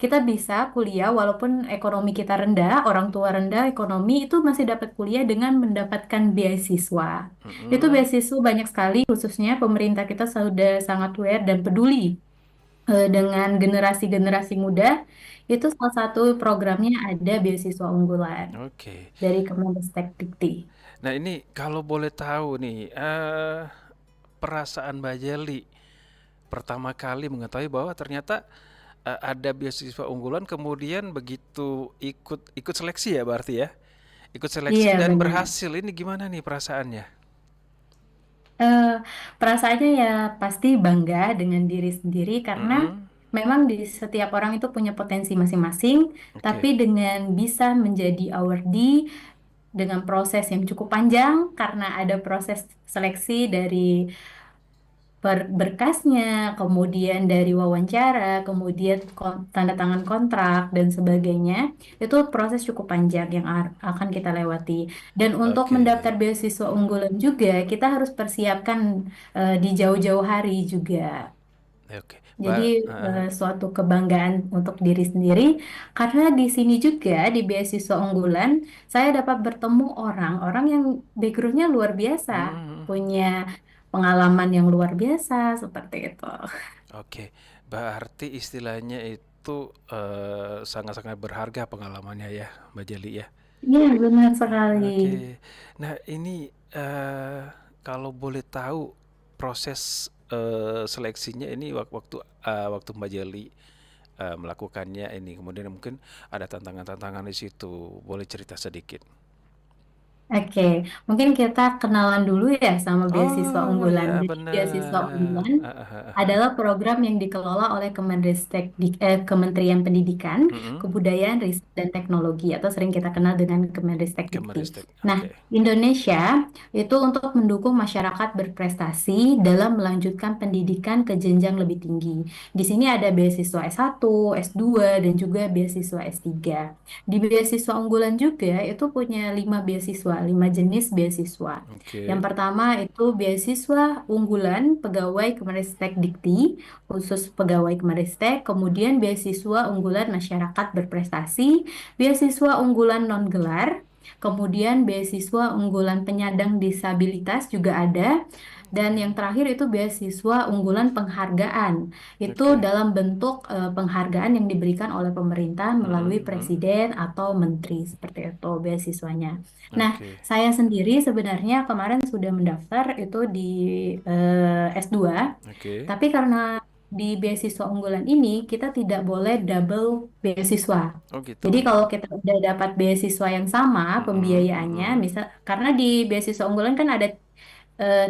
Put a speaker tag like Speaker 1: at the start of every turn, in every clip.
Speaker 1: kita bisa kuliah walaupun ekonomi kita rendah, orang tua rendah, ekonomi itu masih dapat kuliah dengan mendapatkan beasiswa. Itu
Speaker 2: Mm-mm.
Speaker 1: beasiswa banyak sekali, khususnya pemerintah kita sudah sangat aware dan peduli dengan generasi-generasi muda. Itu salah satu programnya ada beasiswa unggulan
Speaker 2: Oke.
Speaker 1: dari Kemendikbud Dikti.
Speaker 2: Nah ini kalau boleh tahu nih, perasaan Mbak Jeli pertama kali mengetahui bahwa ternyata ada beasiswa unggulan, kemudian begitu ikut ikut seleksi ya berarti ya, ikut seleksi
Speaker 1: Iya,
Speaker 2: dan
Speaker 1: benar.
Speaker 2: berhasil. Ini gimana nih perasaannya?
Speaker 1: Eh, Perasaannya ya pasti bangga dengan diri sendiri karena
Speaker 2: Mm-mm.
Speaker 1: memang di setiap orang itu punya potensi masing-masing, tapi
Speaker 2: Oke,
Speaker 1: dengan bisa menjadi awardee dengan proses yang cukup panjang karena ada proses seleksi dari berkasnya, kemudian dari wawancara, kemudian tanda tangan kontrak dan sebagainya. Itu proses cukup panjang yang akan kita lewati. Dan untuk
Speaker 2: oke,
Speaker 1: mendaftar beasiswa unggulan juga, kita harus persiapkan di jauh-jauh hari juga.
Speaker 2: oke,
Speaker 1: Jadi
Speaker 2: Mbak.
Speaker 1: suatu kebanggaan untuk diri sendiri karena di sini juga di beasiswa unggulan saya dapat bertemu orang-orang yang backgroundnya luar biasa,
Speaker 2: Hmm,
Speaker 1: punya pengalaman yang luar biasa seperti itu.
Speaker 2: oke, berarti istilahnya itu sangat-sangat berharga pengalamannya ya, Mbak Jeli ya.
Speaker 1: Iya, benar sekali.
Speaker 2: Oke. Nah, ini kalau boleh tahu proses seleksinya ini waktu Mbak Jeli melakukannya ini, kemudian mungkin ada tantangan-tantangan di situ. Boleh cerita sedikit?
Speaker 1: Oke, mungkin kita kenalan dulu ya sama beasiswa
Speaker 2: Oh
Speaker 1: unggulan.
Speaker 2: ya
Speaker 1: Jadi beasiswa
Speaker 2: benar.
Speaker 1: unggulan adalah program yang dikelola oleh Kementerian Pendidikan,
Speaker 2: Mm-mm.
Speaker 1: Kebudayaan, Riset, dan Teknologi atau sering kita kenal dengan Kemendikbud.
Speaker 2: Kemeristek.
Speaker 1: Nah,
Speaker 2: Oke.
Speaker 1: Indonesia itu untuk mendukung masyarakat berprestasi dalam melanjutkan pendidikan ke jenjang lebih tinggi. Di sini ada beasiswa S1, S2, dan juga beasiswa S3. Di beasiswa unggulan juga itu punya 5 jenis beasiswa. Yang
Speaker 2: Oke.
Speaker 1: pertama itu beasiswa unggulan pegawai Kemenristek Dikti, khusus pegawai Kemenristek, kemudian beasiswa unggulan masyarakat berprestasi, beasiswa unggulan non gelar, kemudian beasiswa unggulan penyandang disabilitas juga ada, dan
Speaker 2: Oke.
Speaker 1: yang terakhir itu beasiswa unggulan penghargaan. Itu
Speaker 2: Oke.
Speaker 1: dalam bentuk penghargaan yang diberikan oleh pemerintah melalui
Speaker 2: Mm-mm.
Speaker 1: presiden atau menteri seperti itu beasiswanya. Nah,
Speaker 2: Oke.
Speaker 1: saya sendiri sebenarnya kemarin sudah mendaftar itu di S2,
Speaker 2: Oke.
Speaker 1: tapi karena di beasiswa unggulan ini kita tidak boleh double beasiswa.
Speaker 2: Oh
Speaker 1: Jadi
Speaker 2: gitu.
Speaker 1: kalau kita udah dapat beasiswa yang sama
Speaker 2: Mm-mm.
Speaker 1: pembiayaannya,
Speaker 2: Mm-mm.
Speaker 1: misal karena di beasiswa unggulan kan ada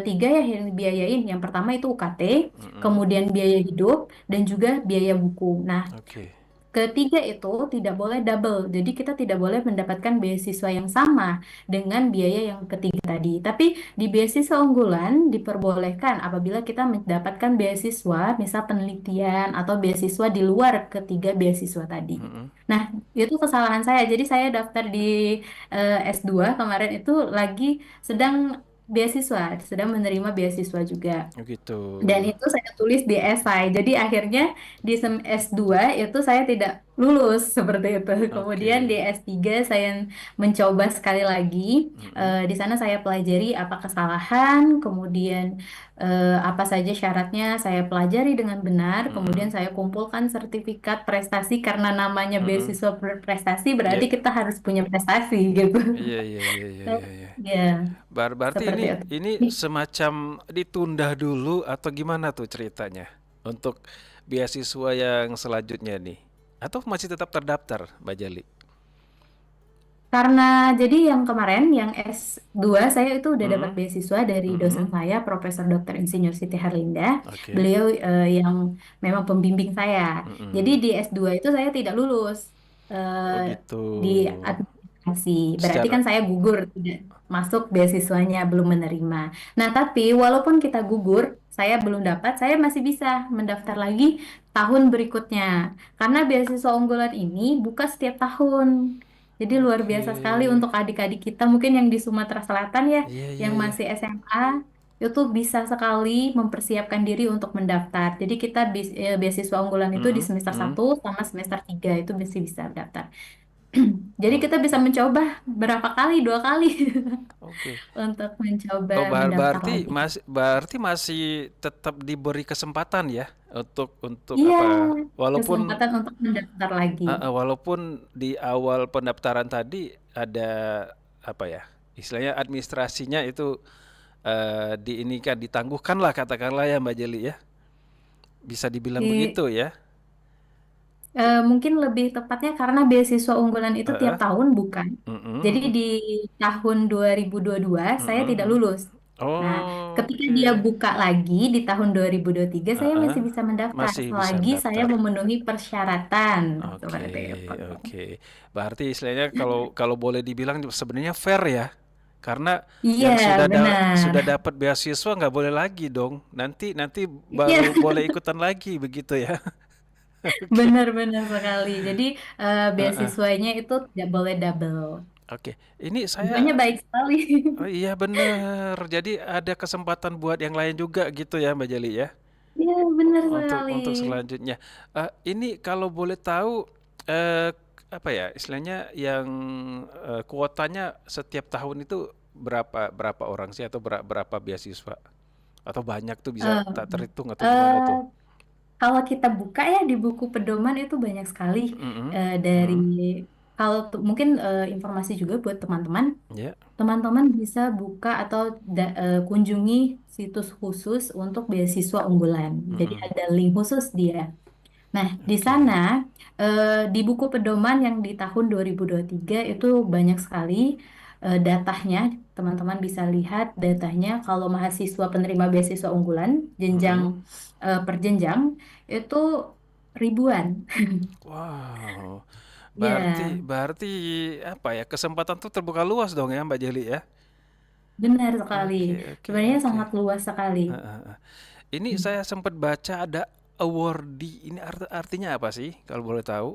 Speaker 1: tiga ya yang dibiayain. Yang pertama itu UKT,
Speaker 2: Mm-mm.
Speaker 1: kemudian biaya hidup, dan juga biaya buku. Nah,
Speaker 2: Oke.
Speaker 1: ketiga itu tidak boleh double. Jadi kita tidak boleh mendapatkan beasiswa yang sama dengan biaya yang ketiga tadi. Tapi di beasiswa unggulan diperbolehkan apabila kita mendapatkan beasiswa, misal penelitian atau beasiswa di luar ketiga beasiswa tadi.
Speaker 2: Mm-mm.
Speaker 1: Nah, itu kesalahan saya. Jadi saya daftar di S2 kemarin itu lagi sedang beasiswa, sedang menerima beasiswa juga.
Speaker 2: Oh gitu.
Speaker 1: Dan itu saya tulis di esai. Jadi akhirnya di S2 itu saya tidak lulus seperti itu. Kemudian di
Speaker 2: Oke.
Speaker 1: S3 saya mencoba sekali lagi.
Speaker 2: Mm-mm.
Speaker 1: Di sana saya pelajari apa kesalahan, kemudian apa saja syaratnya saya pelajari dengan benar. Kemudian
Speaker 2: Mm-mm.
Speaker 1: saya kumpulkan sertifikat prestasi karena namanya
Speaker 2: Mm-mm.
Speaker 1: beasiswa berprestasi
Speaker 2: Ya.
Speaker 1: berarti kita harus punya prestasi gitu.
Speaker 2: Iya, iya, iya, iya, iya, iya.
Speaker 1: Ya,
Speaker 2: Berarti
Speaker 1: seperti
Speaker 2: ini
Speaker 1: itu.
Speaker 2: semacam ditunda dulu atau gimana tuh ceritanya untuk beasiswa yang selanjutnya nih? Atau masih tetap terdaftar, Mbak Jali?
Speaker 1: Karena jadi yang kemarin yang S2 saya itu udah dapat
Speaker 2: Mm-mm.
Speaker 1: beasiswa dari dosen
Speaker 2: Mm-mm.
Speaker 1: saya Profesor Dr. Insinyur Siti Herlinda.
Speaker 2: Oke.
Speaker 1: Beliau yang memang pembimbing saya. Jadi
Speaker 2: Mm-mm.
Speaker 1: di S2 itu saya tidak lulus
Speaker 2: Oh
Speaker 1: eh,
Speaker 2: gitu.
Speaker 1: di administrasi. Berarti
Speaker 2: Secara
Speaker 1: kan saya gugur tidak masuk beasiswanya belum menerima. Nah, tapi walaupun kita gugur, saya belum dapat, saya masih bisa mendaftar lagi tahun berikutnya. Karena beasiswa unggulan ini buka setiap tahun. Jadi luar
Speaker 2: oke.
Speaker 1: biasa sekali untuk adik-adik kita mungkin yang di Sumatera Selatan ya,
Speaker 2: Iya, iya,
Speaker 1: yang
Speaker 2: iya.
Speaker 1: masih SMA. itu bisa sekali mempersiapkan diri untuk mendaftar. Jadi kita beasiswa unggulan itu di
Speaker 2: Mm-mm,
Speaker 1: semester
Speaker 2: mm.
Speaker 1: 1 sama semester 3 itu masih bisa daftar. Jadi kita bisa
Speaker 2: Oke,
Speaker 1: mencoba berapa kali, 2 kali
Speaker 2: oke.
Speaker 1: untuk mencoba
Speaker 2: Oh,
Speaker 1: mendaftar
Speaker 2: berarti
Speaker 1: lagi.
Speaker 2: masih tetap diberi kesempatan ya untuk
Speaker 1: Iya,
Speaker 2: apa? Walaupun
Speaker 1: kesempatan untuk mendaftar lagi.
Speaker 2: walaupun di awal pendaftaran tadi ada apa ya? Istilahnya administrasinya itu di ini kan ditangguhkan lah katakanlah ya Mbak Jeli ya. Bisa dibilang
Speaker 1: Di
Speaker 2: begitu ya.
Speaker 1: Mungkin lebih tepatnya karena beasiswa unggulan itu tiap
Speaker 2: Heeh.
Speaker 1: tahun bukan. Jadi
Speaker 2: Mm-mm,
Speaker 1: di tahun 2022 saya tidak
Speaker 2: mm-mm.
Speaker 1: lulus. Nah,
Speaker 2: Oh,
Speaker 1: ketika dia
Speaker 2: oke.
Speaker 1: buka lagi di tahun 2023 saya
Speaker 2: Heeh.
Speaker 1: masih bisa mendaftar
Speaker 2: Masih bisa
Speaker 1: selagi saya
Speaker 2: mendaftar.
Speaker 1: memenuhi persyaratan
Speaker 2: Oke,
Speaker 1: seperti itu.
Speaker 2: oke. Berarti istilahnya kalau kalau boleh dibilang sebenarnya fair ya. Karena
Speaker 1: Iya,
Speaker 2: yang
Speaker 1: benar.
Speaker 2: sudah dapat beasiswa nggak boleh lagi dong. Nanti nanti
Speaker 1: Iya,
Speaker 2: baru boleh ikutan lagi begitu ya. Oke.
Speaker 1: benar-benar sekali. Jadi
Speaker 2: Heeh.
Speaker 1: beasiswanya itu tidak boleh double.
Speaker 2: Oke. Ini
Speaker 1: Semuanya
Speaker 2: saya
Speaker 1: baik sekali.
Speaker 2: oh iya bener. Jadi ada kesempatan buat yang lain juga gitu ya Mbak Jeli ya.
Speaker 1: Iya, benar sekali.
Speaker 2: Untuk selanjutnya. Ini kalau boleh tahu eh apa ya istilahnya yang kuotanya setiap tahun itu berapa orang sih atau berapa beasiswa atau banyak tuh bisa
Speaker 1: Eh,
Speaker 2: tak terhitung atau gimana tuh?
Speaker 1: eh, Kalau kita buka ya di buku pedoman itu banyak sekali
Speaker 2: Mhm,
Speaker 1: dari
Speaker 2: mhm,
Speaker 1: kalau mungkin informasi juga buat teman-teman,
Speaker 2: ya,
Speaker 1: teman-teman bisa buka atau kunjungi situs khusus untuk beasiswa unggulan. Jadi
Speaker 2: mhm,
Speaker 1: ada link khusus dia. Nah, di sana
Speaker 2: oke,
Speaker 1: di buku pedoman yang di tahun 2023 itu banyak sekali datanya. Teman-teman bisa lihat datanya kalau mahasiswa penerima beasiswa unggulan jenjang
Speaker 2: mhm.
Speaker 1: per jenjang itu ribuan.
Speaker 2: Wow,
Speaker 1: Ya,
Speaker 2: berarti apa ya kesempatan tuh terbuka luas dong ya Mbak Jeli ya?
Speaker 1: benar sekali.
Speaker 2: Oke, oke,
Speaker 1: Sebenarnya
Speaker 2: oke.
Speaker 1: sangat luas sekali.
Speaker 2: Heeh, heeh. Ini saya sempat baca ada awardee. Ini artinya apa sih kalau boleh tahu?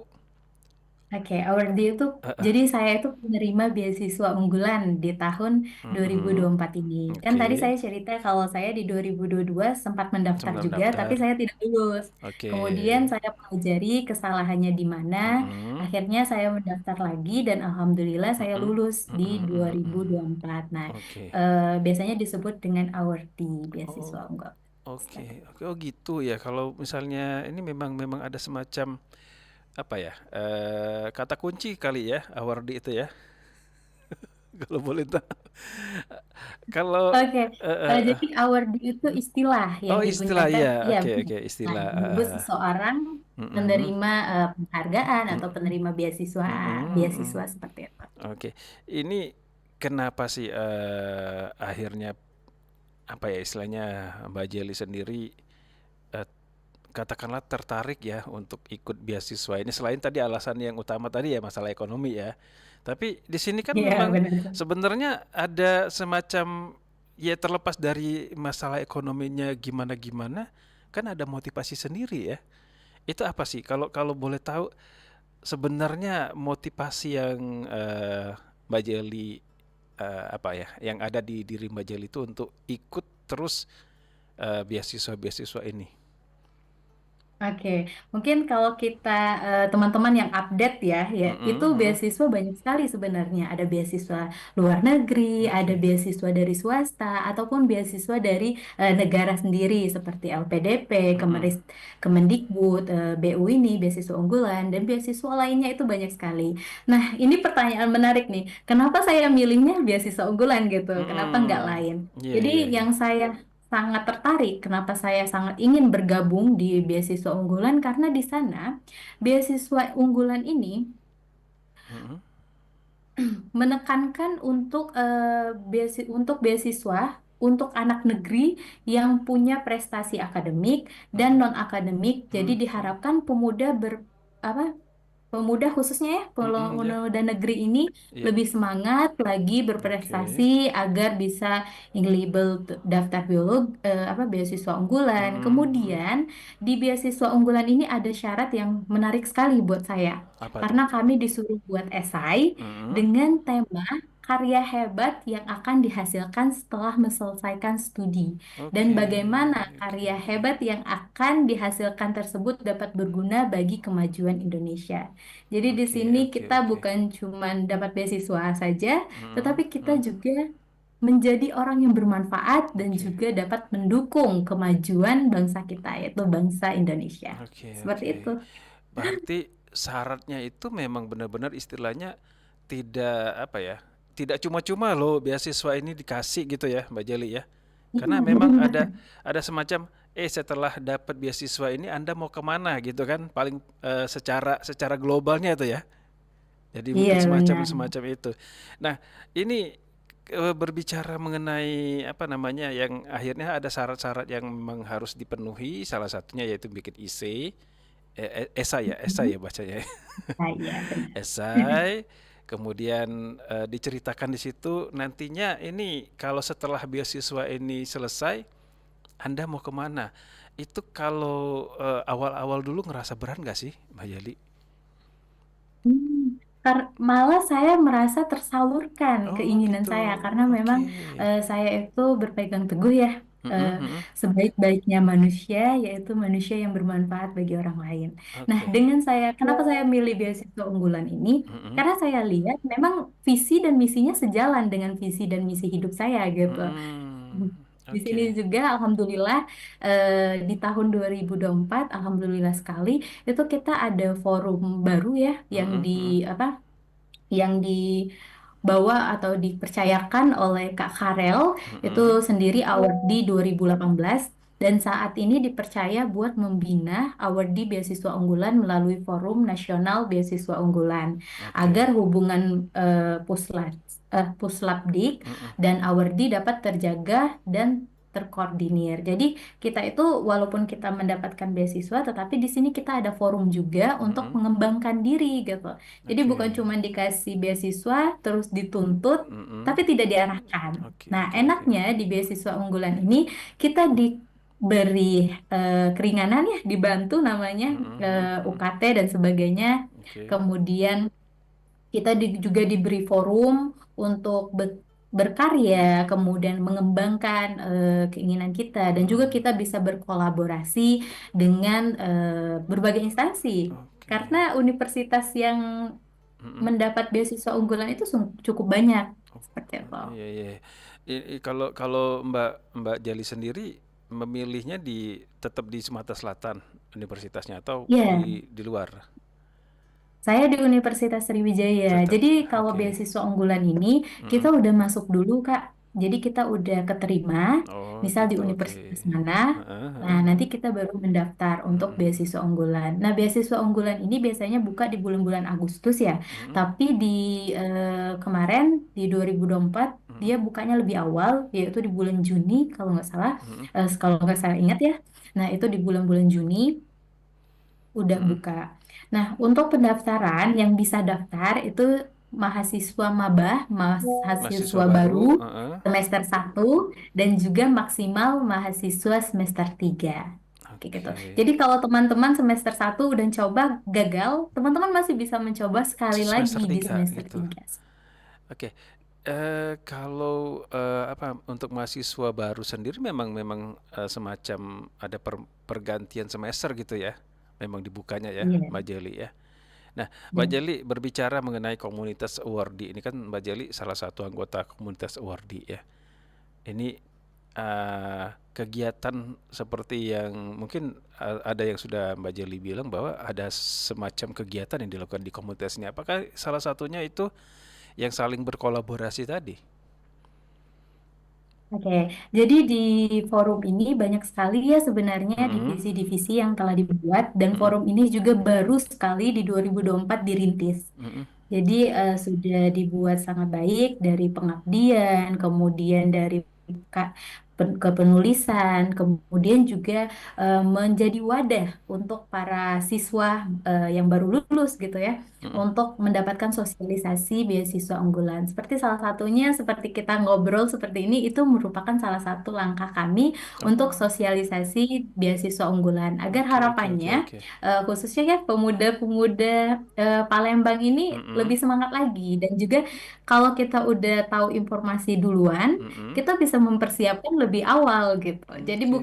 Speaker 1: Oke, awardee itu
Speaker 2: Heeh.
Speaker 1: jadi saya itu penerima beasiswa unggulan di tahun
Speaker 2: Mhm.
Speaker 1: 2024 ini. Kan tadi
Speaker 2: Oke.
Speaker 1: saya cerita kalau saya di 2022 sempat mendaftar
Speaker 2: Sebelum
Speaker 1: juga, tapi
Speaker 2: daftar.
Speaker 1: saya tidak lulus.
Speaker 2: Oke.
Speaker 1: Kemudian saya pelajari kesalahannya di mana,
Speaker 2: Mhm.
Speaker 1: akhirnya saya mendaftar lagi dan alhamdulillah saya
Speaker 2: Mhm.
Speaker 1: lulus di
Speaker 2: Mhm. Mhm. Mhm.
Speaker 1: 2024. Nah,
Speaker 2: Oke.
Speaker 1: biasanya disebut dengan awardee beasiswa
Speaker 2: Oh,
Speaker 1: unggul.
Speaker 2: oke. Oke, oh gitu ya. Kalau misalnya ini memang memang ada semacam apa ya? Kata kunci kali ya, awardee itu ya. Kalau boleh tahu. Kalau
Speaker 1: Oke, jadi awardee itu istilah yang
Speaker 2: oh istilah
Speaker 1: digunakan,
Speaker 2: ya.
Speaker 1: ya
Speaker 2: Oke,
Speaker 1: benar.
Speaker 2: oke,
Speaker 1: Nah,
Speaker 2: istilah.
Speaker 1: menyebut seseorang
Speaker 2: Mhm.
Speaker 1: menerima penghargaan atau
Speaker 2: Mhm.
Speaker 1: penerima beasiswa
Speaker 2: Mhm, mhm.
Speaker 1: beasiswa seperti itu.
Speaker 2: Oke, ini kenapa sih akhirnya apa ya istilahnya Mbak Jeli sendiri eh, katakanlah tertarik ya untuk ikut beasiswa ini selain tadi alasan yang utama tadi ya masalah ekonomi ya. Tapi di sini kan
Speaker 1: Iya,
Speaker 2: memang
Speaker 1: benar.
Speaker 2: sebenarnya ada semacam ya terlepas dari masalah ekonominya gimana-gimana kan ada motivasi sendiri ya. Itu apa sih kalau kalau boleh tahu sebenarnya motivasi yang Mbak Jeli apa ya, yang ada di diri Mbak Jeli itu untuk ikut terus beasiswa-beasiswa ini.
Speaker 1: Oke, mungkin kalau kita teman-teman yang update ya, ya itu
Speaker 2: Mhm, mhm.
Speaker 1: beasiswa banyak sekali sebenarnya. Ada beasiswa luar negeri, ada
Speaker 2: Oke.
Speaker 1: beasiswa dari swasta, ataupun beasiswa dari negara sendiri seperti LPDP,
Speaker 2: Mhm,
Speaker 1: Kemendikbud, BU ini, beasiswa unggulan, dan beasiswa lainnya itu banyak sekali. Nah, ini pertanyaan menarik nih. Kenapa saya milihnya beasiswa unggulan gitu? Kenapa nggak
Speaker 2: mhm.
Speaker 1: lain?
Speaker 2: Iya,
Speaker 1: Jadi
Speaker 2: iya, iya.
Speaker 1: yang saya sangat tertarik. Kenapa saya sangat ingin bergabung di beasiswa unggulan? Karena di sana beasiswa unggulan ini
Speaker 2: Mhm,
Speaker 1: menekankan untuk untuk beasiswa untuk anak negeri yang punya prestasi akademik dan
Speaker 2: mhm,
Speaker 1: non akademik. Jadi
Speaker 2: mhm, mhm,
Speaker 1: diharapkan pemuda apa pemuda khususnya ya,
Speaker 2: mhm, ya.
Speaker 1: pemuda negeri ini
Speaker 2: Iya.
Speaker 1: lebih semangat lagi berprestasi
Speaker 2: Oke.
Speaker 1: agar bisa label daftar beasiswa unggulan.
Speaker 2: Mhm, mhm.
Speaker 1: Kemudian di beasiswa unggulan ini ada syarat yang menarik sekali buat saya
Speaker 2: Apa tuh?
Speaker 1: karena kami disuruh buat esai
Speaker 2: Mhm,
Speaker 1: dengan tema karya hebat yang akan dihasilkan setelah menyelesaikan studi, dan
Speaker 2: Oke,
Speaker 1: bagaimana
Speaker 2: oke,
Speaker 1: karya
Speaker 2: oke.
Speaker 1: hebat yang akan dihasilkan tersebut dapat berguna bagi kemajuan Indonesia. Jadi di
Speaker 2: Oke,
Speaker 1: sini
Speaker 2: oke,
Speaker 1: kita
Speaker 2: oke.
Speaker 1: bukan cuma dapat beasiswa saja,
Speaker 2: Mm,
Speaker 1: tetapi kita
Speaker 2: mm,
Speaker 1: juga menjadi orang yang bermanfaat dan
Speaker 2: oke,
Speaker 1: juga dapat mendukung kemajuan bangsa kita, yaitu bangsa Indonesia.
Speaker 2: oke,
Speaker 1: Seperti
Speaker 2: oke.
Speaker 1: itu.
Speaker 2: Berarti syaratnya itu memang benar-benar istilahnya tidak apa ya? Tidak cuma-cuma loh beasiswa ini dikasih gitu ya, Mbak Jeli ya. Karena
Speaker 1: Iya,
Speaker 2: memang
Speaker 1: benar.
Speaker 2: ada semacam setelah dapat beasiswa ini Anda mau kemana gitu kan? Paling secara secara globalnya itu ya. Jadi mungkin
Speaker 1: Iya,
Speaker 2: semacam
Speaker 1: benar.
Speaker 2: semacam itu. Nah, ini berbicara mengenai apa namanya yang akhirnya ada syarat-syarat yang memang harus dipenuhi, salah satunya yaitu bikin IC, esai ya bacanya.
Speaker 1: Nah, iya, benar.
Speaker 2: Esai, kemudian diceritakan di situ nantinya ini kalau setelah beasiswa ini selesai, Anda mau kemana? Itu kalau awal-awal dulu ngerasa berat nggak sih, Mbak Yali?
Speaker 1: Hmm, Malah saya merasa tersalurkan
Speaker 2: Oh
Speaker 1: keinginan
Speaker 2: gitu,
Speaker 1: saya karena memang
Speaker 2: oke.
Speaker 1: saya itu berpegang teguh ya,
Speaker 2: Mm-mm,
Speaker 1: eh,
Speaker 2: mm-mm.
Speaker 1: sebaik-baiknya manusia yaitu manusia yang bermanfaat bagi orang lain. Nah,
Speaker 2: Oke.
Speaker 1: dengan saya, kenapa saya milih beasiswa unggulan ini?
Speaker 2: Mm-mm,
Speaker 1: Karena saya lihat memang visi dan misinya sejalan dengan visi dan misi hidup saya gitu.
Speaker 2: mm-mm.
Speaker 1: Di sini
Speaker 2: Oke.
Speaker 1: juga alhamdulillah di tahun 2024 alhamdulillah sekali itu kita ada forum baru ya yang
Speaker 2: Mm-mm,
Speaker 1: di
Speaker 2: mm-mm,
Speaker 1: apa yang dibawa atau dipercayakan oleh Kak Karel itu
Speaker 2: mm-mm.
Speaker 1: sendiri awardee 2018, dan saat ini dipercaya buat membina awardee beasiswa unggulan melalui Forum Nasional Beasiswa Unggulan
Speaker 2: Oke.
Speaker 1: agar hubungan Puslapdik
Speaker 2: Mm-mm,
Speaker 1: dan awardee dapat terjaga dan terkoordinir. Jadi kita itu walaupun kita mendapatkan beasiswa, tetapi di sini kita ada forum juga untuk
Speaker 2: mm-mm.
Speaker 1: mengembangkan diri gitu. Jadi bukan
Speaker 2: Oke.
Speaker 1: cuma dikasih beasiswa terus dituntut,
Speaker 2: Mm-mm.
Speaker 1: tapi tidak diarahkan.
Speaker 2: Oke,
Speaker 1: Nah,
Speaker 2: oke, oke.
Speaker 1: enaknya di beasiswa unggulan ini kita diberi keringanan ya, dibantu namanya
Speaker 2: Mm-mm, mm-mm.
Speaker 1: UKT dan sebagainya.
Speaker 2: Oke.
Speaker 1: Kemudian kita juga diberi forum untuk berkarya, kemudian mengembangkan keinginan kita, dan juga
Speaker 2: Mm-mm.
Speaker 1: kita bisa berkolaborasi dengan berbagai instansi. Karena
Speaker 2: Oke.
Speaker 1: universitas yang
Speaker 2: Mm-mm.
Speaker 1: mendapat beasiswa unggulan itu cukup banyak,
Speaker 2: Oh,
Speaker 1: seperti itu.
Speaker 2: iya, iya. Kalau kalau Mbak Mbak Jali sendiri memilihnya tetap di Sumatera Selatan universitasnya atau
Speaker 1: Ya,
Speaker 2: di luar?
Speaker 1: saya di Universitas Sriwijaya.
Speaker 2: Tetap.
Speaker 1: Jadi kalau
Speaker 2: Oke.
Speaker 1: beasiswa unggulan ini kita
Speaker 2: Mm-mm.
Speaker 1: udah masuk dulu, Kak. Jadi kita udah keterima,
Speaker 2: Oh
Speaker 1: misal di
Speaker 2: gitu, oke.
Speaker 1: universitas mana.
Speaker 2: Heeh,
Speaker 1: Nah,
Speaker 2: heeh.
Speaker 1: nanti kita baru mendaftar untuk
Speaker 2: Mm-mm.
Speaker 1: beasiswa unggulan. Nah, beasiswa unggulan ini biasanya buka di bulan-bulan Agustus ya.
Speaker 2: Mm-mm.
Speaker 1: Tapi di kemarin di 2024
Speaker 2: Mm-mm.
Speaker 1: dia bukanya lebih awal, yaitu di bulan Juni kalau nggak salah.
Speaker 2: Mm-mm.
Speaker 1: Kalau nggak salah ingat ya. Nah, itu di bulan-bulan Juni udah
Speaker 2: Mm-mm.
Speaker 1: buka. Nah, untuk pendaftaran yang bisa daftar itu mahasiswa maba,
Speaker 2: Mahasiswa
Speaker 1: mahasiswa baru
Speaker 2: baru, heeh.
Speaker 1: semester 1 dan juga maksimal mahasiswa semester 3. Kayak gitu.
Speaker 2: Oke.
Speaker 1: Jadi kalau teman-teman semester 1 udah coba gagal, teman-teman masih bisa mencoba sekali lagi
Speaker 2: Semester
Speaker 1: di
Speaker 2: 3
Speaker 1: semester
Speaker 2: gitu.
Speaker 1: 3.
Speaker 2: Oke. Kalau apa untuk mahasiswa baru sendiri memang memang semacam ada pergantian semester gitu ya. Memang dibukanya ya,
Speaker 1: Iya.
Speaker 2: Mbak Jeli ya. Nah, Mbak
Speaker 1: Dan
Speaker 2: Jeli berbicara mengenai komunitas awardee ini kan Mbak Jeli salah satu anggota komunitas awardee ya. Ini kegiatan seperti yang mungkin ada yang sudah Mbak Jeli bilang bahwa ada semacam kegiatan yang dilakukan di komunitas ini. Apakah salah satunya itu yang saling berkolaborasi tadi?
Speaker 1: Oke, jadi di forum ini banyak sekali ya sebenarnya
Speaker 2: Mm-mm,
Speaker 1: divisi-divisi yang telah dibuat, dan
Speaker 2: mm-mm,
Speaker 1: forum ini juga baru sekali di 2024 dirintis.
Speaker 2: mm-mm,
Speaker 1: Jadi sudah dibuat sangat baik dari pengabdian, kemudian dari kepenulisan, kemudian juga menjadi wadah untuk para siswa yang baru lulus gitu ya,
Speaker 2: Mm-mm.
Speaker 1: untuk mendapatkan sosialisasi beasiswa unggulan. Seperti salah satunya, seperti kita ngobrol seperti ini, itu merupakan salah satu langkah kami untuk
Speaker 2: Oh,
Speaker 1: sosialisasi beasiswa unggulan, agar
Speaker 2: oke oke oke
Speaker 1: harapannya
Speaker 2: oke.
Speaker 1: khususnya ya pemuda-pemuda Palembang ini
Speaker 2: Mm-mm.
Speaker 1: lebih semangat lagi, dan juga kalau kita udah tahu informasi duluan,
Speaker 2: Mm-mm.
Speaker 1: kita bisa mempersiapkan lebih awal gitu. Jadi
Speaker 2: Oke.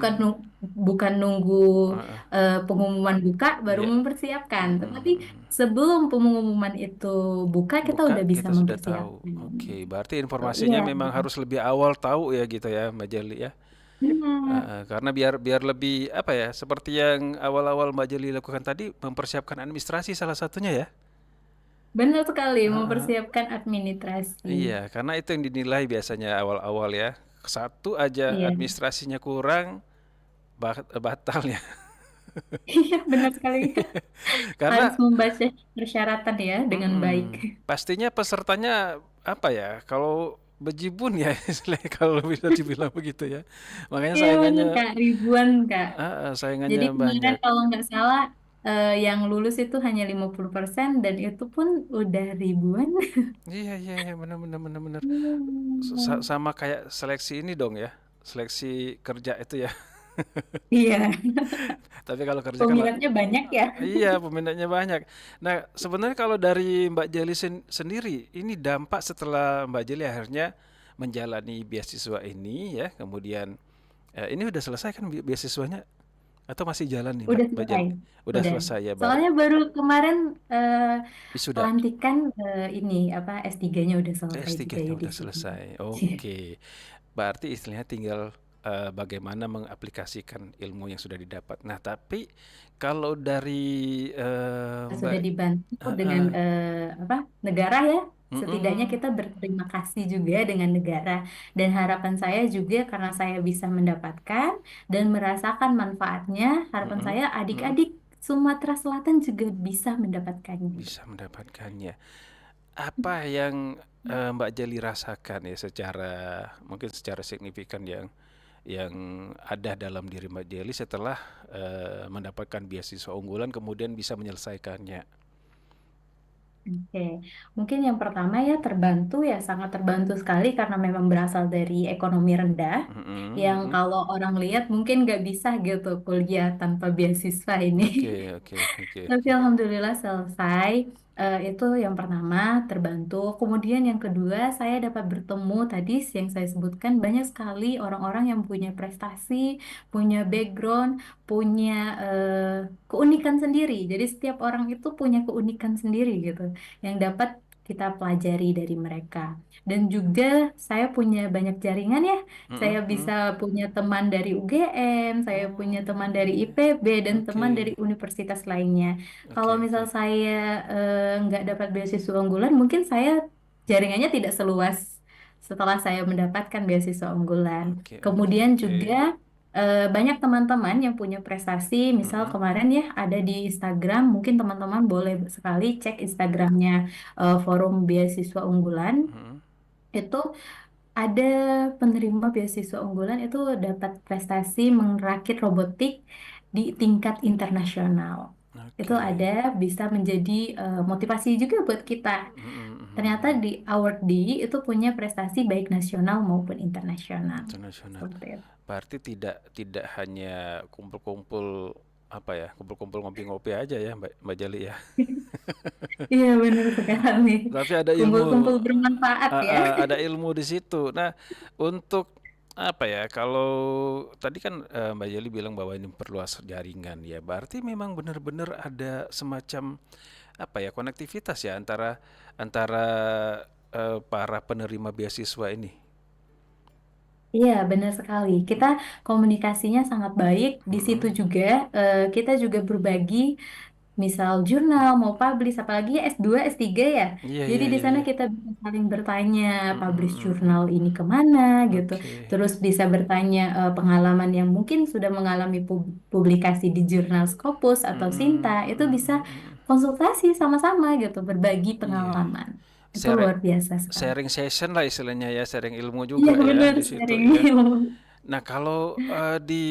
Speaker 1: bukan nunggu
Speaker 2: Heeh.
Speaker 1: pengumuman buka baru
Speaker 2: Iya.
Speaker 1: mempersiapkan, tetapi
Speaker 2: Mm-mm.
Speaker 1: sebelum pengumuman itu buka kita
Speaker 2: Buka
Speaker 1: udah bisa
Speaker 2: kita sudah tahu.
Speaker 1: mempersiapkan.
Speaker 2: Oke, berarti
Speaker 1: Tuh,
Speaker 2: informasinya
Speaker 1: iya.
Speaker 2: memang harus lebih awal tahu ya gitu ya, Mbak Jeli ya.
Speaker 1: Benar.
Speaker 2: Karena biar biar lebih apa ya, seperti yang awal-awal Mbak Jeli lakukan tadi, mempersiapkan administrasi salah satunya ya.
Speaker 1: Benar sekali,
Speaker 2: Heeh.
Speaker 1: mempersiapkan administrasi.
Speaker 2: Iya, karena itu yang dinilai biasanya awal-awal ya. Satu aja
Speaker 1: Iya,
Speaker 2: administrasinya kurang, batal ya.
Speaker 1: iya benar sekali. Harus
Speaker 2: Karena
Speaker 1: membaca persyaratan ya dengan baik.
Speaker 2: pastinya pesertanya apa ya? Kalau bejibun ya, istilahnya kalau bisa dibilang begitu ya. Makanya
Speaker 1: Iya benar
Speaker 2: saingannya,
Speaker 1: Kak, ribuan Kak. Jadi
Speaker 2: saingannya
Speaker 1: kemarin
Speaker 2: banyak.
Speaker 1: kalau nggak salah yang lulus itu hanya 50% dan itu pun udah ribuan.
Speaker 2: Iya iya iya, benar benar benar benar.
Speaker 1: Hmm.
Speaker 2: Sama kayak seleksi ini dong ya, seleksi kerja itu ya.
Speaker 1: Iya,
Speaker 2: Tapi kalau kerja kan
Speaker 1: peminatnya banyak ya.
Speaker 2: iya, peminatnya banyak. Nah, sebenarnya kalau dari Mbak Jeli sendiri, ini dampak setelah Mbak Jeli akhirnya menjalani beasiswa ini ya, kemudian ini udah selesai kan beasiswanya atau masih jalan nih
Speaker 1: Udah
Speaker 2: Mbak
Speaker 1: selesai.
Speaker 2: Jeli? Udah
Speaker 1: Udah.
Speaker 2: selesai ya,
Speaker 1: Soalnya baru kemarin
Speaker 2: wisuda.
Speaker 1: pelantikan ini apa S3-nya udah selesai juga
Speaker 2: S3-nya
Speaker 1: ya di
Speaker 2: udah
Speaker 1: sini.
Speaker 2: selesai. Oke. Berarti istilahnya tinggal bagaimana mengaplikasikan ilmu yang sudah didapat. Nah, tapi kalau dari Mbak
Speaker 1: Sudah dibantu dengan
Speaker 2: Heeh.
Speaker 1: apa negara ya. Setidaknya
Speaker 2: Mm-mm.
Speaker 1: kita berterima kasih juga dengan negara, dan harapan saya juga karena saya bisa mendapatkan dan merasakan manfaatnya, harapan
Speaker 2: Mm-mm.
Speaker 1: saya
Speaker 2: Mm-mm.
Speaker 1: adik-adik Sumatera Selatan juga bisa mendapatkannya.
Speaker 2: Bisa mendapatkannya. Apa yang Mbak Jali rasakan ya secara mungkin secara signifikan yang ada dalam diri Mbak Jali setelah mendapatkan beasiswa unggulan kemudian bisa menyelesaikannya.
Speaker 1: Oke, mungkin yang pertama ya terbantu ya, sangat terbantu sekali karena memang berasal dari ekonomi rendah,
Speaker 2: Mm-mm.
Speaker 1: yang
Speaker 2: Mm-mm.
Speaker 1: kalau orang lihat mungkin nggak bisa gitu kuliah tanpa beasiswa ini.
Speaker 2: Oke, oke, oke,
Speaker 1: Tapi
Speaker 2: oke.
Speaker 1: alhamdulillah selesai. Itu yang pertama terbantu. Kemudian yang kedua saya dapat bertemu tadi yang saya sebutkan banyak sekali orang-orang yang punya prestasi, punya background, punya keunikan sendiri. Jadi setiap orang itu punya keunikan sendiri gitu yang dapat kita pelajari dari mereka. Dan juga saya punya banyak jaringan ya. Saya
Speaker 2: Mm-mm.
Speaker 1: bisa
Speaker 2: Mm-mm.
Speaker 1: punya teman dari UGM, saya punya
Speaker 2: Oh,
Speaker 1: teman dari IPB, dan teman
Speaker 2: oke,
Speaker 1: dari universitas lainnya. Kalau
Speaker 2: oke,
Speaker 1: misal
Speaker 2: oke,
Speaker 1: saya nggak dapat beasiswa unggulan, mungkin saya jaringannya tidak seluas setelah saya mendapatkan beasiswa unggulan.
Speaker 2: oke, oke,
Speaker 1: Kemudian
Speaker 2: oke.
Speaker 1: juga banyak teman-teman yang punya prestasi. Misal
Speaker 2: Mm-mm.
Speaker 1: kemarin ya ada di Instagram, mungkin teman-teman boleh sekali cek Instagramnya Forum Beasiswa Unggulan.
Speaker 2: Mm-mm.
Speaker 1: Itu ada penerima beasiswa unggulan itu dapat prestasi merakit robotik di tingkat internasional. Itu ada
Speaker 2: Oke.
Speaker 1: bisa menjadi motivasi juga buat kita.
Speaker 2: Mm-mm.
Speaker 1: Ternyata
Speaker 2: Mm-mm.
Speaker 1: di awardee itu punya prestasi baik nasional maupun internasional.
Speaker 2: Internasional.
Speaker 1: Seperti itu.
Speaker 2: Berarti tidak tidak hanya kumpul-kumpul apa ya, kumpul-kumpul ngopi-ngopi aja ya Mbak Mbak Jali ya.
Speaker 1: Iya benar sekali.
Speaker 2: Tapi ada ilmu,
Speaker 1: Kumpul-kumpul bermanfaat ya.
Speaker 2: ada ilmu di situ. Nah, untuk apa ya? Kalau tadi kan Mbak Jali bilang bahwa ini perluas jaringan ya. Berarti memang benar-benar ada semacam apa ya konektivitas ya antara antara para penerima beasiswa ini.
Speaker 1: Iya, benar sekali. Kita komunikasinya sangat baik. Di situ
Speaker 2: Mm-mm.
Speaker 1: juga kita juga berbagi misal jurnal mau publish, apalagi ya S2 S3 ya.
Speaker 2: Iya
Speaker 1: Jadi
Speaker 2: iya
Speaker 1: di
Speaker 2: iya
Speaker 1: sana
Speaker 2: iya.
Speaker 1: kita bisa saling bertanya
Speaker 2: Mm-mm,
Speaker 1: publish
Speaker 2: mm-mm.
Speaker 1: jurnal ini kemana gitu.
Speaker 2: Oke.
Speaker 1: Terus bisa bertanya pengalaman yang mungkin sudah mengalami publikasi di jurnal Scopus atau Sinta,
Speaker 2: Mm-mm,
Speaker 1: itu
Speaker 2: mm-mm,
Speaker 1: bisa
Speaker 2: mm-mm.
Speaker 1: konsultasi sama-sama gitu, berbagi
Speaker 2: Iya.
Speaker 1: pengalaman. Itu
Speaker 2: Sharing
Speaker 1: luar biasa sekali.
Speaker 2: sharing session lah istilahnya ya, sharing ilmu
Speaker 1: Iya
Speaker 2: juga ya
Speaker 1: benar,
Speaker 2: di situ
Speaker 1: sharing.
Speaker 2: ya. Nah, kalau di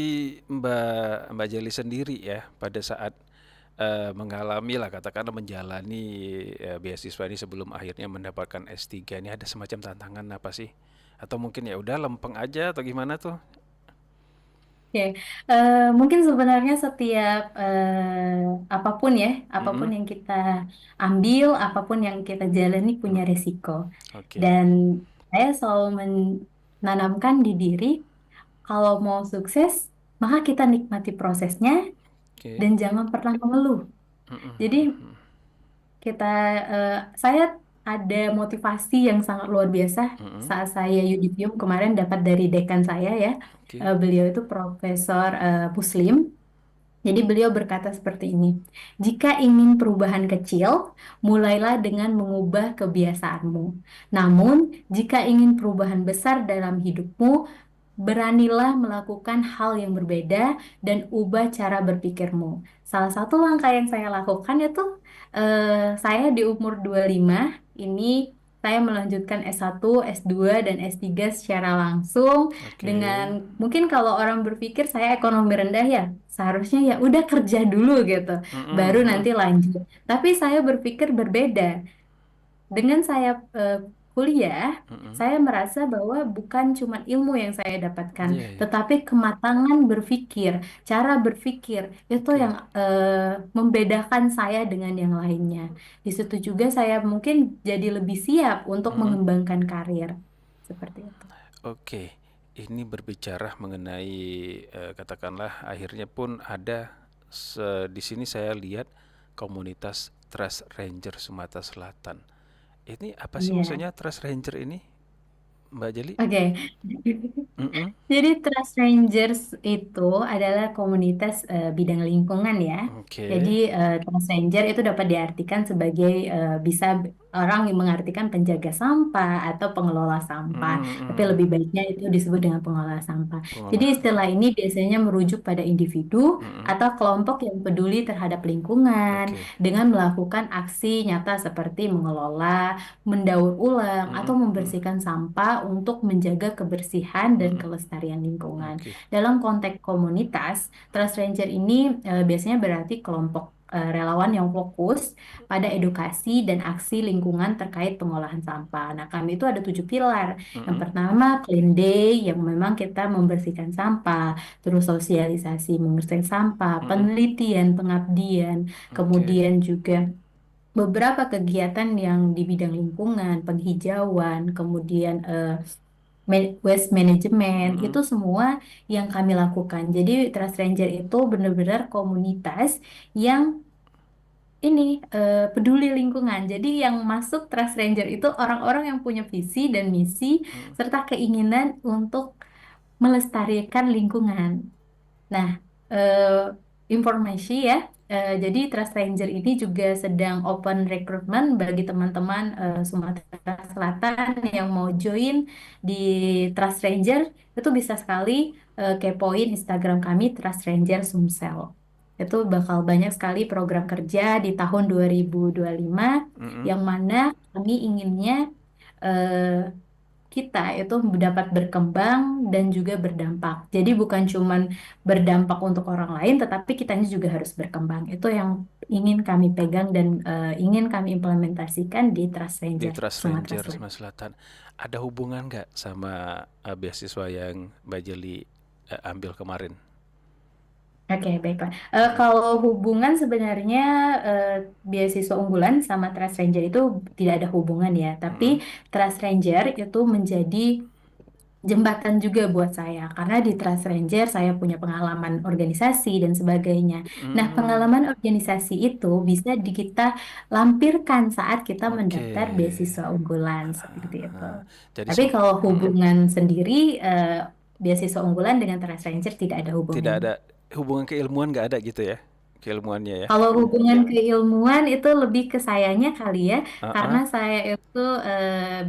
Speaker 2: Mbak Jeli sendiri ya, pada saat mengalami lah katakanlah menjalani beasiswa ini sebelum akhirnya mendapatkan S3 ini ada semacam tantangan apa sih? Atau mungkin ya udah lempeng aja atau gimana tuh?
Speaker 1: Oke, mungkin sebenarnya setiap apapun ya, apapun
Speaker 2: Mm-mm.
Speaker 1: yang kita ambil, apapun yang kita jalani punya
Speaker 2: Mm.
Speaker 1: resiko.
Speaker 2: Oke,
Speaker 1: Dan saya selalu menanamkan di diri, kalau mau sukses, maka kita nikmati prosesnya
Speaker 2: oke.
Speaker 1: dan jangan pernah mengeluh. Jadi kita, eh, saya ada motivasi yang sangat luar biasa
Speaker 2: Mm-mm.
Speaker 1: saat saya Yudisium kemarin dapat dari dekan saya ya.
Speaker 2: Oke.
Speaker 1: Beliau itu profesor Muslim. Jadi beliau berkata seperti ini, jika ingin perubahan kecil, mulailah dengan mengubah kebiasaanmu. Namun, jika ingin perubahan besar dalam hidupmu, beranilah melakukan hal yang berbeda dan ubah cara berpikirmu. Salah satu langkah yang saya lakukan itu, saya di umur 25 ini saya melanjutkan S1, S2, dan S3 secara langsung dengan
Speaker 2: Oke.
Speaker 1: mungkin kalau orang berpikir saya ekonomi rendah ya, seharusnya ya udah kerja dulu gitu, baru
Speaker 2: Mm-mm.
Speaker 1: nanti lanjut. Tapi saya berpikir berbeda. Dengan saya kuliah,
Speaker 2: Mm-mm.
Speaker 1: saya merasa bahwa bukan cuma ilmu yang saya dapatkan,
Speaker 2: Iya, iya.
Speaker 1: tetapi kematangan berpikir, cara berpikir itu
Speaker 2: Oke.
Speaker 1: yang membedakan saya dengan yang lainnya. Di situ juga saya mungkin jadi lebih siap untuk
Speaker 2: Mm-mm.
Speaker 1: mengembangkan karir. Seperti itu.
Speaker 2: Oke, ini berbicara mengenai katakanlah akhirnya pun ada di sini saya lihat komunitas Trash Ranger Sumatera Selatan. Ini apa sih
Speaker 1: Iya.
Speaker 2: maksudnya Trash Ranger ini, Mbak Jeli?
Speaker 1: Oke.
Speaker 2: Mm-mm.
Speaker 1: Jadi Trust Rangers itu adalah komunitas bidang lingkungan ya. Jadi
Speaker 2: Oke.
Speaker 1: Trust Ranger itu dapat diartikan sebagai bisa orang yang mengartikan penjaga sampah atau pengelola sampah. Tapi
Speaker 2: Mm-mm.
Speaker 1: lebih baiknya itu disebut dengan pengelola sampah. Jadi
Speaker 2: Pengolah.
Speaker 1: istilah ini biasanya merujuk pada individu
Speaker 2: Mm-mm.
Speaker 1: atau kelompok yang peduli terhadap lingkungan
Speaker 2: Oke.
Speaker 1: dengan melakukan aksi nyata seperti mengelola, mendaur ulang, atau
Speaker 2: Mm-mm. Mm.
Speaker 1: membersihkan sampah untuk menjaga kebersihan dan
Speaker 2: Mm-mm.
Speaker 1: kelestarian lingkungan.
Speaker 2: Oke.
Speaker 1: Dalam konteks komunitas, Trust Ranger ini biasanya berarti kelompok relawan yang fokus pada edukasi dan aksi lingkungan terkait pengolahan sampah. Nah, kami itu ada 7 pilar. Yang
Speaker 2: Mm-mm.
Speaker 1: pertama, Clean Day, yang memang kita membersihkan sampah, terus sosialisasi membersihkan sampah,
Speaker 2: Mm-mm.
Speaker 1: penelitian, pengabdian,
Speaker 2: Oke.
Speaker 1: kemudian juga beberapa kegiatan yang di bidang lingkungan, penghijauan, kemudian waste management, itu
Speaker 2: Mm-mm.
Speaker 1: semua yang kami lakukan. Jadi Trust Ranger itu benar-benar komunitas yang ini peduli lingkungan. Jadi yang masuk Trust Ranger itu orang-orang yang punya visi dan misi serta keinginan untuk melestarikan lingkungan. Nah, eh, informasi ya. Jadi Trust Ranger ini juga sedang open recruitment bagi teman-teman Sumatera Selatan yang mau join di Trust Ranger. Itu bisa sekali kepoin Instagram kami Trust Ranger Sumsel. Itu bakal banyak sekali program kerja di tahun 2025
Speaker 2: Mm-mm.
Speaker 1: yang mana kami inginnya eh, kita itu dapat berkembang dan juga berdampak. Jadi bukan cuman berdampak untuk orang lain, tetapi kitanya juga harus berkembang. Itu yang ingin kami pegang dan ingin kami implementasikan di Trust
Speaker 2: Di
Speaker 1: Ranger
Speaker 2: Trust
Speaker 1: Sumatera
Speaker 2: Ranger
Speaker 1: Selatan.
Speaker 2: Sumatera Selatan ada hubungan nggak sama beasiswa yang Mbak Jeli ambil kemarin?
Speaker 1: Oke, baiklah.
Speaker 2: Mm.
Speaker 1: Kalau hubungan sebenarnya eh, beasiswa unggulan sama Trust Ranger itu tidak ada hubungan ya, tapi
Speaker 2: Mm-mm.
Speaker 1: Trust Ranger itu menjadi jembatan juga buat saya karena di Trust Ranger saya punya pengalaman organisasi dan sebagainya. Nah,
Speaker 2: Mm.
Speaker 1: pengalaman organisasi itu bisa kita lampirkan saat kita
Speaker 2: Oke.
Speaker 1: mendaftar beasiswa unggulan seperti itu.
Speaker 2: Ah, jadi
Speaker 1: Tapi kalau
Speaker 2: mm,
Speaker 1: hubungan sendiri beasiswa unggulan dengan Trust Ranger tidak ada
Speaker 2: tidak
Speaker 1: hubungannya.
Speaker 2: ada hubungan keilmuan nggak ada gitu ya? Keilmuannya ya?
Speaker 1: Kalau hubungan keilmuan itu lebih ke sayanya kali ya, karena
Speaker 2: Ah,
Speaker 1: saya itu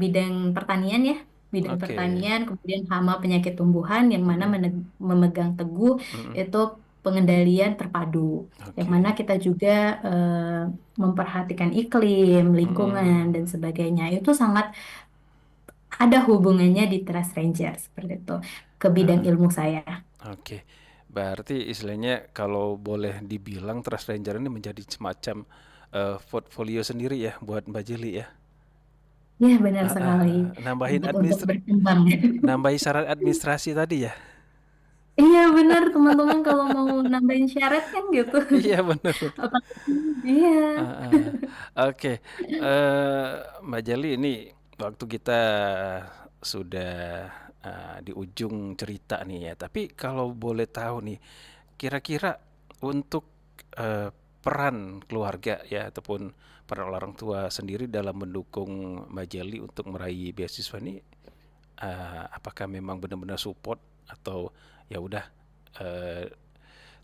Speaker 1: bidang pertanian ya, bidang
Speaker 2: oke.
Speaker 1: pertanian, kemudian hama penyakit tumbuhan yang mana
Speaker 2: Mm-mm.
Speaker 1: memegang teguh
Speaker 2: Mm-mm.
Speaker 1: itu pengendalian terpadu, yang
Speaker 2: Oke.
Speaker 1: mana kita juga memperhatikan iklim, lingkungan
Speaker 2: Mm-mm.
Speaker 1: dan sebagainya. Itu sangat ada hubungannya di Trust Ranger seperti itu ke bidang ilmu saya.
Speaker 2: Oke. Berarti istilahnya kalau boleh dibilang Trust Ranger ini menjadi semacam portfolio sendiri ya buat Mbak Jeli ya.
Speaker 1: Ya, benar
Speaker 2: Ah, ah,
Speaker 1: sekali.
Speaker 2: nambahin
Speaker 1: Untuk berkembang.
Speaker 2: nambahin syarat administrasi tadi ya.
Speaker 1: Iya, benar teman-teman kalau mau nambahin syarat kan gitu.
Speaker 2: Iya bener.
Speaker 1: Apa? Iya.
Speaker 2: Ah, ah. Oke, Mbak Jali ini waktu kita sudah di ujung cerita nih ya. Tapi kalau boleh tahu nih, kira-kira untuk peran keluarga ya ataupun peran orang tua sendiri dalam mendukung Mbak Jali untuk meraih beasiswa ini, apakah memang benar-benar support atau ya udah eh,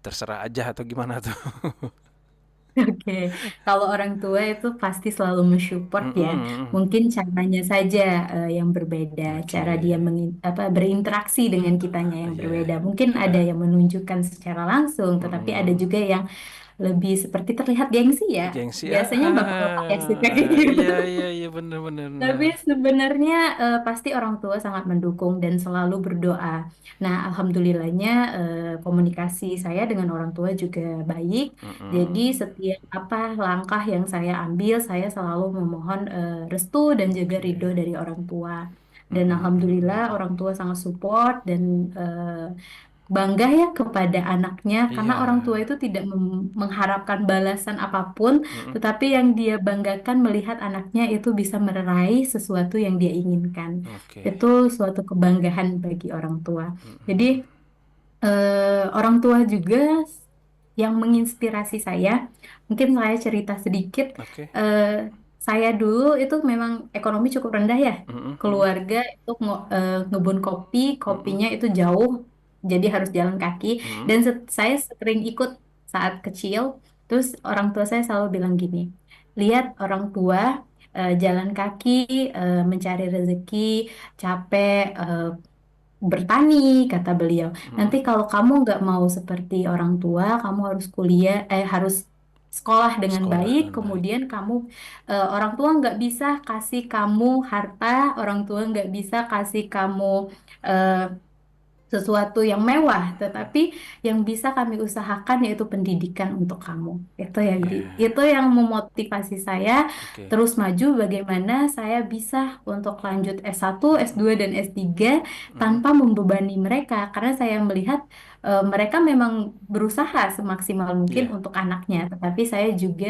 Speaker 2: terserah aja atau gimana tuh?
Speaker 1: Oke, kalau orang tua itu pasti selalu mensupport ya.
Speaker 2: Mm-mm.
Speaker 1: Mungkin caranya saja yang berbeda, cara dia
Speaker 2: Oke.
Speaker 1: berinteraksi dengan kitanya yang
Speaker 2: Iya.
Speaker 1: berbeda. Mungkin ada yang menunjukkan secara langsung, tetapi ada
Speaker 2: Mm-mm.
Speaker 1: juga yang lebih seperti terlihat gengsi ya.
Speaker 2: Gengsi.
Speaker 1: Biasanya bapak-bapak yang suka kayak gitu.
Speaker 2: Iya iya iya bener bener
Speaker 1: Tapi
Speaker 2: bener.
Speaker 1: sebenarnya pasti orang tua sangat mendukung dan selalu berdoa. Nah, alhamdulillahnya komunikasi saya dengan orang tua juga baik. Jadi
Speaker 2: Mm-mm.
Speaker 1: setiap apa langkah yang saya ambil, saya selalu memohon restu dan juga ridho
Speaker 2: Oke.
Speaker 1: dari orang tua. Dan
Speaker 2: Mm-mm,
Speaker 1: alhamdulillah
Speaker 2: mm-mm.
Speaker 1: orang tua sangat support dan bangga ya kepada anaknya karena
Speaker 2: Iya.
Speaker 1: orang tua itu tidak mengharapkan balasan apapun,
Speaker 2: Mm-mm.
Speaker 1: tetapi yang dia banggakan melihat anaknya itu bisa meraih sesuatu yang dia inginkan.
Speaker 2: Oke.
Speaker 1: Itu suatu kebanggaan bagi orang tua. Jadi
Speaker 2: Mm-mm.
Speaker 1: orang tua juga yang menginspirasi saya. Mungkin saya cerita sedikit.
Speaker 2: Oke.
Speaker 1: eh, saya dulu itu memang ekonomi cukup rendah ya.
Speaker 2: Mm-mm, mm-mm.
Speaker 1: Keluarga itu ngebun kopi,
Speaker 2: Mm-mm.
Speaker 1: kopinya itu jauh, jadi harus jalan kaki.
Speaker 2: Mm-mm.
Speaker 1: Dan saya sering ikut saat kecil. Terus orang tua saya selalu bilang gini, lihat orang tua jalan kaki mencari rezeki, capek, bertani, kata beliau. Nanti
Speaker 2: Mm-mm.
Speaker 1: kalau kamu nggak mau seperti orang tua, kamu harus kuliah, harus sekolah dengan
Speaker 2: Sekolah
Speaker 1: baik.
Speaker 2: dengan baik.
Speaker 1: Kemudian kamu, orang tua nggak bisa kasih kamu harta, orang tua nggak bisa kasih kamu eh, sesuatu yang mewah, tetapi yang bisa kami usahakan yaitu pendidikan untuk kamu.
Speaker 2: Iya.
Speaker 1: Itu yang memotivasi saya
Speaker 2: Oke.
Speaker 1: terus maju bagaimana saya bisa untuk lanjut S1, S2 dan S3
Speaker 2: Mm-mm.
Speaker 1: tanpa membebani mereka karena saya melihat mereka memang berusaha semaksimal mungkin
Speaker 2: Iya.
Speaker 1: untuk anaknya, tetapi saya juga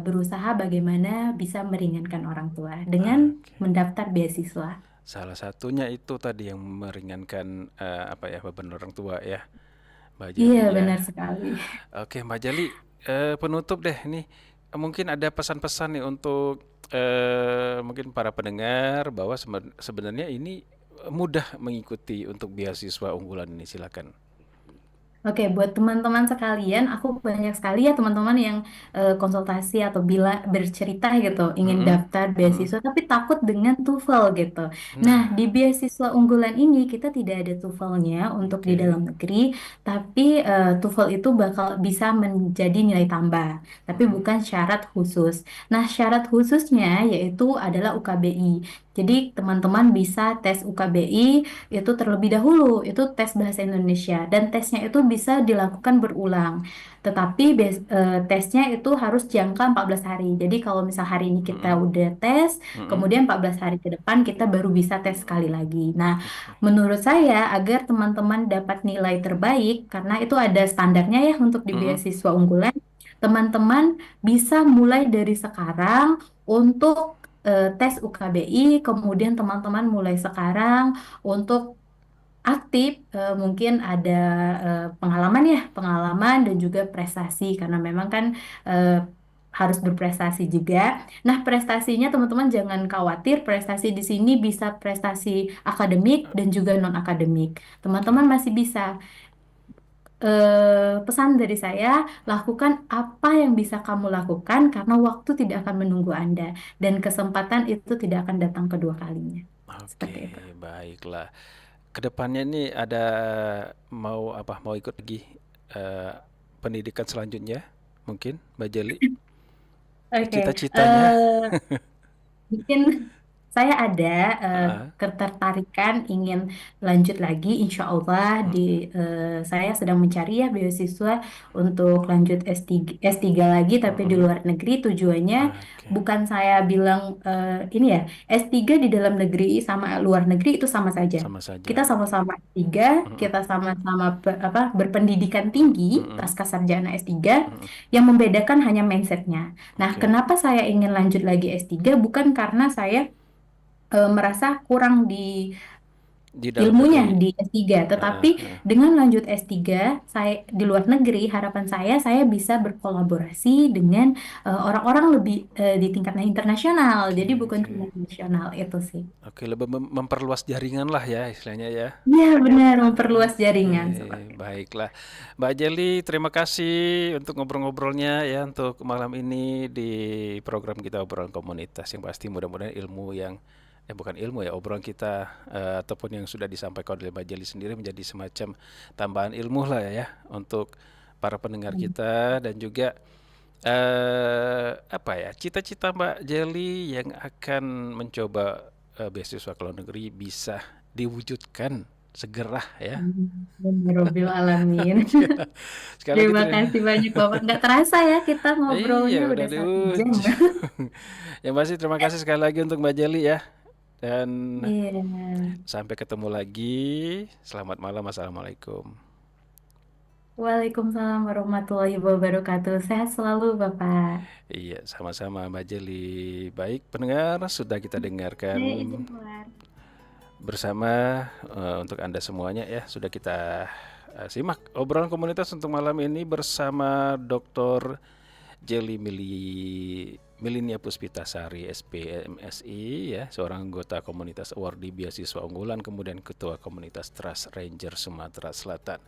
Speaker 1: berusaha bagaimana bisa meringankan orang tua dengan
Speaker 2: Oke.
Speaker 1: mendaftar beasiswa.
Speaker 2: Salah satunya itu tadi yang meringankan apa ya beban orang tua ya, Mbak
Speaker 1: Iya,
Speaker 2: Jali ya.
Speaker 1: benar sekali.
Speaker 2: Oke, Mbak Jali, penutup deh nih. Mungkin ada pesan-pesan nih untuk mungkin para pendengar bahwa sebenarnya ini mudah mengikuti untuk beasiswa unggulan ini. Silakan.
Speaker 1: Oke, buat teman-teman sekalian, aku banyak sekali ya teman-teman yang konsultasi atau bila bercerita gitu, ingin
Speaker 2: Mm-mm,
Speaker 1: daftar
Speaker 2: mm-mm.
Speaker 1: beasiswa tapi takut dengan TOEFL gitu. Nah,
Speaker 2: Nah,
Speaker 1: di beasiswa unggulan ini kita tidak ada TOEFL-nya untuk di
Speaker 2: oke.
Speaker 1: dalam negeri, tapi TOEFL itu bakal bisa menjadi nilai tambah, tapi
Speaker 2: Mm-mm,
Speaker 1: bukan syarat khusus. Nah, syarat khususnya yaitu adalah UKBI. Jadi teman-teman bisa tes UKBI itu terlebih dahulu, itu tes bahasa Indonesia dan tesnya itu bisa dilakukan berulang. Tetapi tesnya itu harus jangka 14 hari. Jadi kalau misal hari ini kita
Speaker 2: mm-mm,
Speaker 1: udah tes,
Speaker 2: mm-mm.
Speaker 1: kemudian 14 hari ke depan kita baru bisa tes sekali lagi. Nah,
Speaker 2: Oke.
Speaker 1: menurut saya agar teman-teman dapat nilai terbaik karena itu ada standarnya ya untuk di
Speaker 2: Mm-mm,
Speaker 1: beasiswa unggulan, teman-teman bisa mulai dari sekarang untuk tes UKBI, kemudian teman-teman mulai sekarang untuk aktif, mungkin ada pengalaman ya, pengalaman dan juga prestasi karena memang kan eh, harus berprestasi juga. Nah, prestasinya teman-teman jangan khawatir, prestasi di sini bisa prestasi akademik dan juga non akademik.
Speaker 2: oke.
Speaker 1: Teman-teman masih bisa pesan dari saya, lakukan apa yang bisa kamu lakukan karena waktu tidak akan menunggu Anda dan kesempatan itu tidak akan datang kedua kalinya. Seperti itu.
Speaker 2: Oke, baiklah. Kedepannya ini ada mau apa? Mau ikut lagi eh, pendidikan selanjutnya? Mungkin, Mbak Jeli?
Speaker 1: Oke,
Speaker 2: Cita-citanya?
Speaker 1: eh, mungkin Saya ada
Speaker 2: Heeh.
Speaker 1: ketertarikan ingin lanjut lagi, insya Allah
Speaker 2: Hmm,
Speaker 1: saya sedang mencari ya beasiswa untuk lanjut S3 lagi, tapi di
Speaker 2: mm-mm.
Speaker 1: luar negeri. Tujuannya
Speaker 2: Oke,
Speaker 1: bukan saya bilang ini ya, S3 di dalam negeri sama luar negeri itu sama saja.
Speaker 2: sama
Speaker 1: Kita
Speaker 2: saja.
Speaker 1: sama-sama S3,
Speaker 2: Mm-mm.
Speaker 1: kita sama-sama berpendidikan tinggi,
Speaker 2: Mm-mm.
Speaker 1: pasca sarjana S3,
Speaker 2: Mm-mm.
Speaker 1: yang membedakan hanya mindsetnya. Nah,
Speaker 2: Oke,
Speaker 1: kenapa saya ingin lanjut lagi S3? Bukan karena saya merasa kurang di
Speaker 2: di dalam
Speaker 1: ilmunya
Speaker 2: negeri.
Speaker 1: di S3, tetapi
Speaker 2: Heeh, heeh.
Speaker 1: dengan lanjut S3 saya di luar negeri, harapan saya bisa berkolaborasi dengan orang-orang lebih di tingkat internasional. Jadi
Speaker 2: Oke,
Speaker 1: bukan
Speaker 2: oke.
Speaker 1: cuma nasional itu sih.
Speaker 2: Oke, lebih memperluas jaringan lah ya istilahnya ya.
Speaker 1: Ya, benar memperluas jaringan
Speaker 2: Oke,
Speaker 1: seperti itu.
Speaker 2: baiklah. Mbak Jeli, terima kasih untuk ngobrol-ngobrolnya ya untuk malam ini di program kita obrolan komunitas, yang pasti mudah-mudahan ilmu yang bukan ilmu ya, obrolan kita ataupun yang sudah disampaikan oleh Mbak Jeli sendiri menjadi semacam tambahan ilmu lah ya untuk para pendengar kita, dan juga apa ya, cita-cita Mbak Jeli yang akan mencoba beasiswa ke luar negeri bisa diwujudkan segera ya.
Speaker 1: Amin. Rabbil alamin.
Speaker 2: Oke. Sekali lagi
Speaker 1: Terima kasih banyak Bapak. Nggak terasa ya kita
Speaker 2: iya
Speaker 1: ngobrolnya
Speaker 2: udah
Speaker 1: udah
Speaker 2: di
Speaker 1: 1 jam.
Speaker 2: ujung. Yang pasti terima kasih sekali lagi untuk Mbak Jeli ya. Dan
Speaker 1: Iya.
Speaker 2: sampai ketemu lagi. Selamat malam. Assalamualaikum.
Speaker 1: Waalaikumsalam warahmatullahi wabarakatuh. Sehat selalu, Bapak.
Speaker 2: Iya, sama-sama Mbak Jeli. Baik, pendengar, sudah kita dengarkan
Speaker 1: Saya izin keluar.
Speaker 2: bersama untuk Anda semuanya ya. Sudah kita simak obrolan komunitas untuk malam ini bersama Dr. Jeli Milinia Puspitasari SPMSI ya, seorang anggota komunitas awardee beasiswa unggulan, kemudian ketua komunitas Trust Ranger Sumatera Selatan.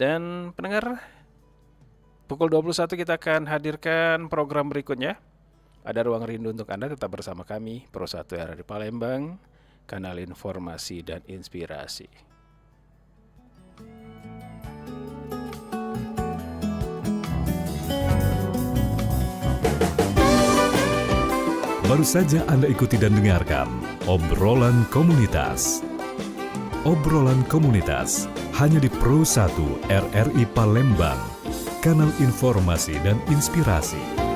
Speaker 2: Dan pendengar, pukul 21 kita akan hadirkan program berikutnya. Ada Ruang Rindu untuk Anda, tetap bersama kami Pro 1 RRI Palembang, kanal informasi dan inspirasi.
Speaker 3: Baru saja Anda ikuti dan dengarkan obrolan komunitas. Obrolan komunitas hanya di Pro 1 RRI Palembang, kanal informasi dan inspirasi.